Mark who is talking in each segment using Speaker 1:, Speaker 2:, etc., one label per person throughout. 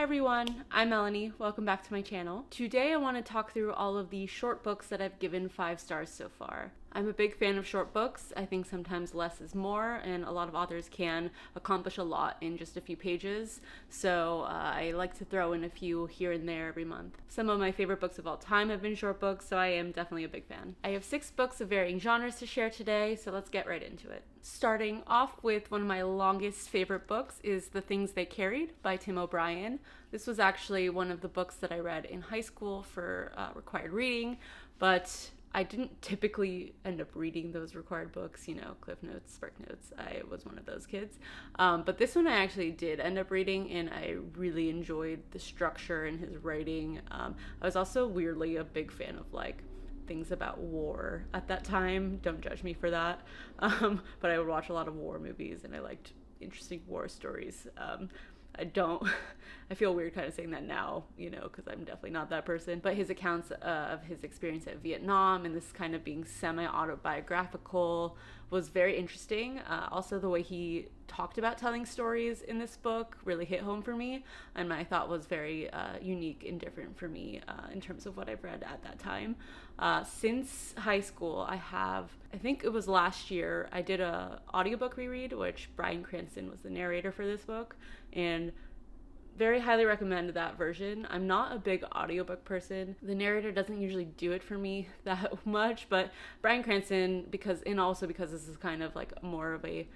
Speaker 1: everyone, I'm Melanie. Welcome back to my channel. Today I want to talk through all of the short books that I've given 5 stars so far. I'm a big fan of short books. I think sometimes less is more, and a lot of authors can accomplish a lot in just a few pages, so I like to throw in a few here and there every month. Some of my favorite books of all time have been short books, so I am definitely a big fan. I have 6 books of varying genres to share today, so let's get right into it. Starting off with one of my longest favorite books is The Things They Carried by Tim O'Brien. This was actually one of the books that I read in high school for required reading, but I didn't typically end up reading those required books, Cliff Notes, Spark Notes. I was one of those kids. But this one I actually did end up reading, and I really enjoyed the structure in his writing. I was also weirdly a big fan of things about war at that time. Don't judge me for that. But I would watch a lot of war movies, and I liked interesting war stories. I feel weird kind of saying that now, because I'm definitely not that person. But his accounts of his experience at Vietnam and this kind of being semi-autobiographical was very interesting. Also, the way he talked about telling stories in this book really hit home for me, and I thought was very unique and different for me in terms of what I've read at that time. Since high school, I think it was last year, I did a audiobook reread, which Bryan Cranston was the narrator for this book, and very highly recommend that version. I'm not a big audiobook person. The narrator doesn't usually do it for me that much, but Bryan Cranston, because this is kind of like more of a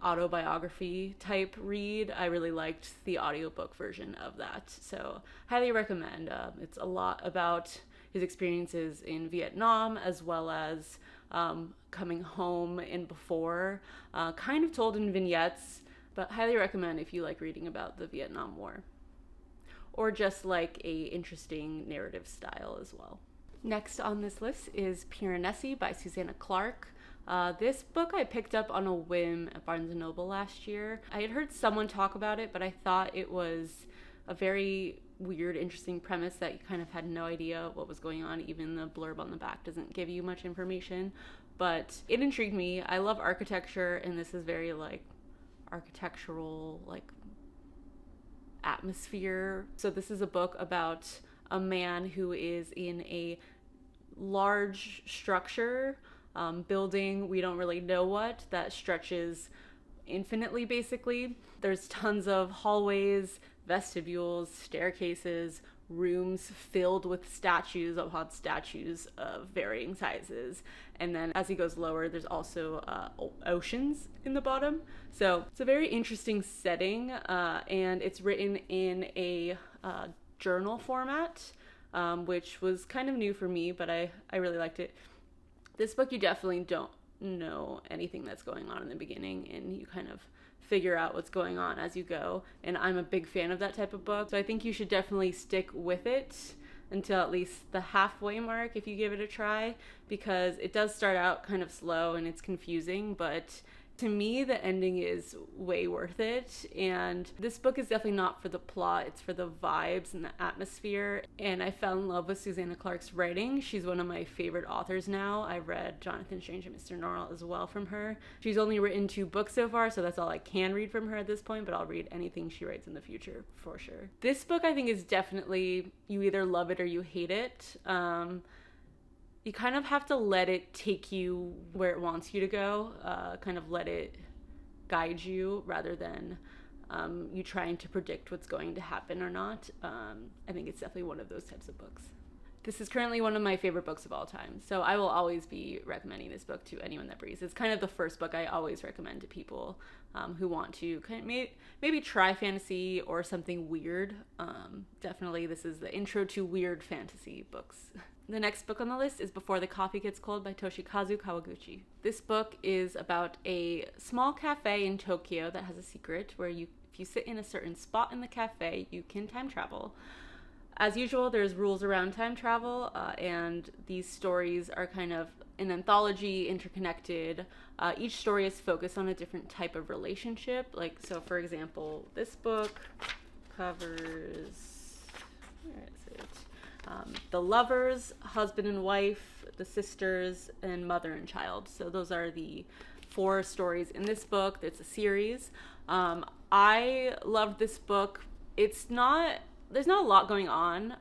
Speaker 1: autobiography type read, I really liked the audiobook version of that. So highly recommend. It's a lot about his experiences in Vietnam, as well as coming home and before, kind of told in vignettes, but highly recommend if you like reading about the Vietnam War, or just like a interesting narrative style as well. Next on this list is Piranesi by Susanna Clarke. This book I picked up on a whim at Barnes & Noble last year. I had heard someone talk about it, but I thought it was a very weird, interesting premise that you kind of had no idea what was going on. Even the blurb on the back doesn't give you much information, but it intrigued me. I love architecture, and this is very architectural atmosphere. So this is a book about a man who is in a large structure, building, we don't really know what, that stretches infinitely basically. There's tons of hallways, vestibules, staircases, rooms filled with statues upon statues of varying sizes. And then as he goes lower, there's also oceans in the bottom. So it's a very interesting setting, and it's written in a journal format, which was kind of new for me, but I really liked it. This book, you definitely don't know anything that's going on in the beginning, and you kind of figure out what's going on as you go, and I'm a big fan of that type of book, so I think you should definitely stick with it until at least the halfway mark if you give it a try, because it does start out kind of slow and it's confusing, but to me the ending is way worth it. And this book is definitely not for the plot, it's for the vibes and the atmosphere, and I fell in love with Susanna Clarke's writing. She's one of my favorite authors now. I read Jonathan Strange and Mr. Norrell as well from her. She's only written 2 books so far, so that's all I can read from her at this point, but I'll read anything she writes in the future for sure. This book I think is definitely, you either love it or you hate it. You kind of have to let it take you where it wants you to go, kind of let it guide you rather than you trying to predict what's going to happen or not. I think it's definitely one of those types of books. This is currently one of my favorite books of all time, so I will always be recommending this book to anyone that reads. It's kind of the first book I always recommend to people who want to kind of maybe try fantasy or something weird. Definitely this is the intro to weird fantasy books. The next book on the list is Before the Coffee Gets Cold by Toshikazu Kawaguchi. This book is about a small cafe in Tokyo that has a secret where if you sit in a certain spot in the cafe, you can time travel. As usual, there's rules around time travel, and these stories are kind of an anthology, interconnected. Each story is focused on a different type of relationship. So for example, this book covers, where is it? The lovers, husband and wife, the sisters, and mother and child. So those are the 4 stories in this book. It's a series. I loved this book it's not, there's not a lot going on.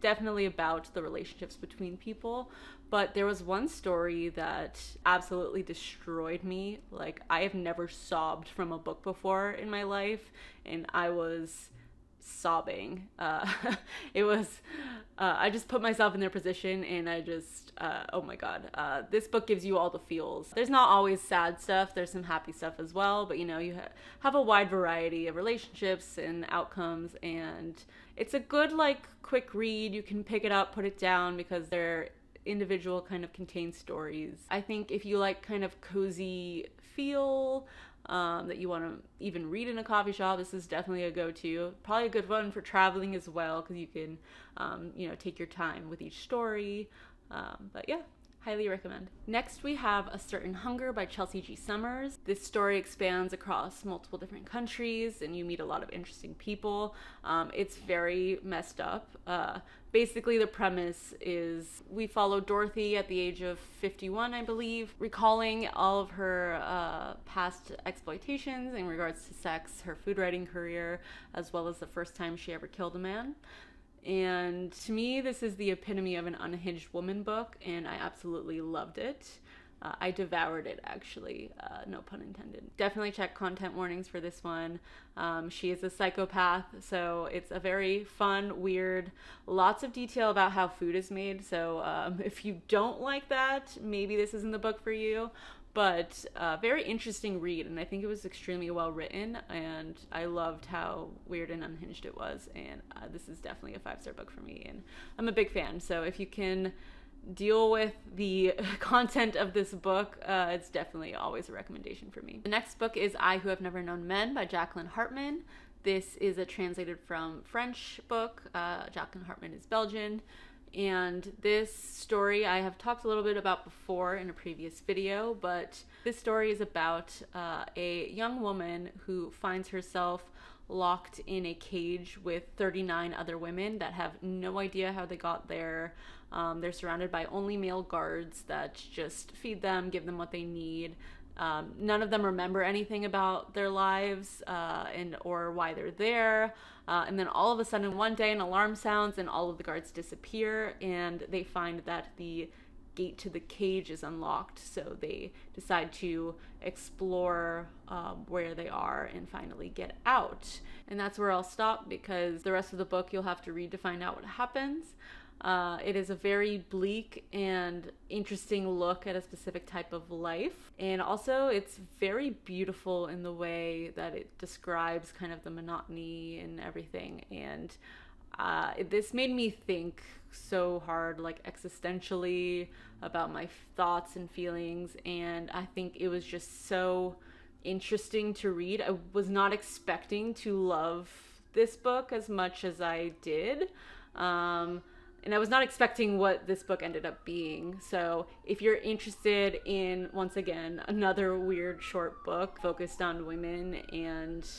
Speaker 1: Definitely about the relationships between people, but there was one story that absolutely destroyed me. Like, I have never sobbed from a book before in my life, and I was sobbing. It was, I just put myself in their position, and I just, oh my God. This book gives you all the feels. There's not always sad stuff, there's some happy stuff as well, but you know, you have a wide variety of relationships and outcomes, and it's a good, like, quick read. You can pick it up, put it down, because they're individual, kind of contained stories. I think if you like kind of cozy feel, that you want to even read in a coffee shop, this is definitely a go-to. Probably a good one for traveling as well, because you can, you know, take your time with each story. But yeah, highly recommend. Next, we have A Certain Hunger by Chelsea G. Summers. This story expands across multiple different countries, and you meet a lot of interesting people. It's very messed up. Basically, the premise is we follow Dorothy at the age of 51, I believe, recalling all of her past exploitations in regards to sex, her food writing career, as well as the first time she ever killed a man. And to me, this is the epitome of an unhinged woman book, and I absolutely loved it. I devoured it, actually, no pun intended. Definitely check content warnings for this one. She is a psychopath, so it's a very fun, weird, lots of detail about how food is made. So if you don't like that, maybe this isn't the book for you. But very interesting read, and I think it was extremely well written, and I loved how weird and unhinged it was, and this is definitely a 5-star book for me, and I'm a big fan. So if you can deal with the content of this book, it's definitely always a recommendation for me. The next book is I Who Have Never Known Men by Jacqueline Hartman. This is a translated from French book. Jacqueline Hartman is Belgian. And this story I have talked a little bit about before in a previous video, but this story is about a young woman who finds herself locked in a cage with 39 other women that have no idea how they got there. They're surrounded by only male guards that just feed them, give them what they need. None of them remember anything about their lives or why they're there. And then all of a sudden one day an alarm sounds and all of the guards disappear, and they find that the gate to the cage is unlocked. So they decide to explore where they are and finally get out. And that's where I'll stop, because the rest of the book you'll have to read to find out what happens. It is a very bleak and interesting look at a specific type of life. And also it's very beautiful in the way that it describes kind of the monotony and everything. And this made me think so hard, like existentially, about my thoughts and feelings. And I think it was just so interesting to read. I was not expecting to love this book as much as I did. And I was not expecting what this book ended up being. So if you're interested in, once again, another weird short book focused on women and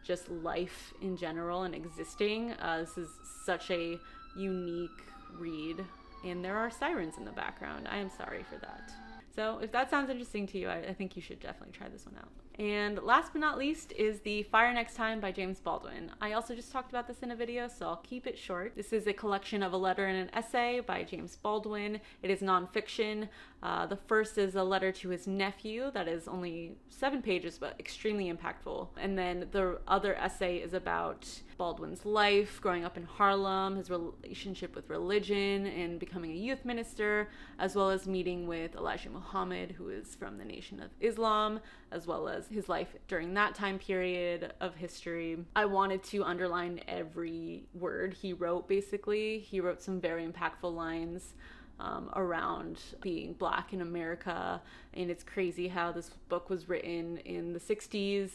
Speaker 1: just life in general and existing, this is such a unique read. And there are sirens in the background. I am sorry for that. So if that sounds interesting to you, I think you should definitely try this one out. And last but not least is The Fire Next Time by James Baldwin. I also just talked about this in a video, so I'll keep it short. This is a collection of a letter and an essay by James Baldwin. It is nonfiction. The first is a letter to his nephew that is only 7 pages, but extremely impactful. And then the other essay is about Baldwin's life, growing up in Harlem, his relationship with religion and becoming a youth minister, as well as meeting with Elijah Muhammad, who is from the Nation of Islam, as well as his life during that time period of history. I wanted to underline every word he wrote, basically. He wrote some very impactful lines around being Black in America, and it's crazy how this book was written in the 60s,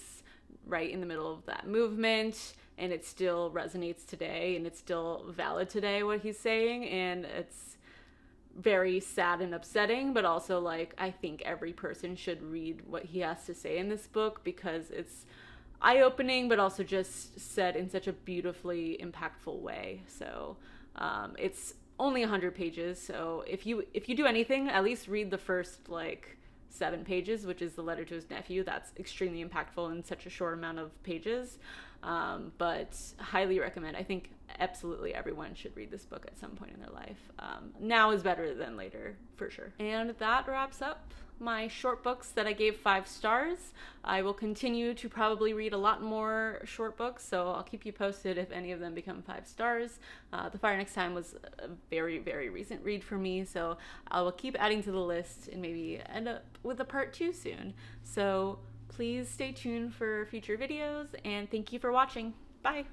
Speaker 1: right in the middle of that movement, and it still resonates today, and it's still valid today, what he's saying, and it's very sad and upsetting, but also, like, I think every person should read what he has to say in this book, because it's eye-opening, but also just said in such a beautifully impactful way. So it's only 100 pages, so if you do anything, at least read the first, like, 7 pages, which is the letter to his nephew. That's extremely impactful in such a short amount of pages. but highly recommend. I think absolutely everyone should read this book at some point in their life. Now is better than later, for sure. And that wraps up my short books that I gave 5 stars. I will continue to probably read a lot more short books, so I'll keep you posted if any of them become 5 stars. The Fire Next Time was a very, very recent read for me, so I will keep adding to the list and maybe end up with a part 2 soon. So please stay tuned for future videos, and thank you for watching. Bye!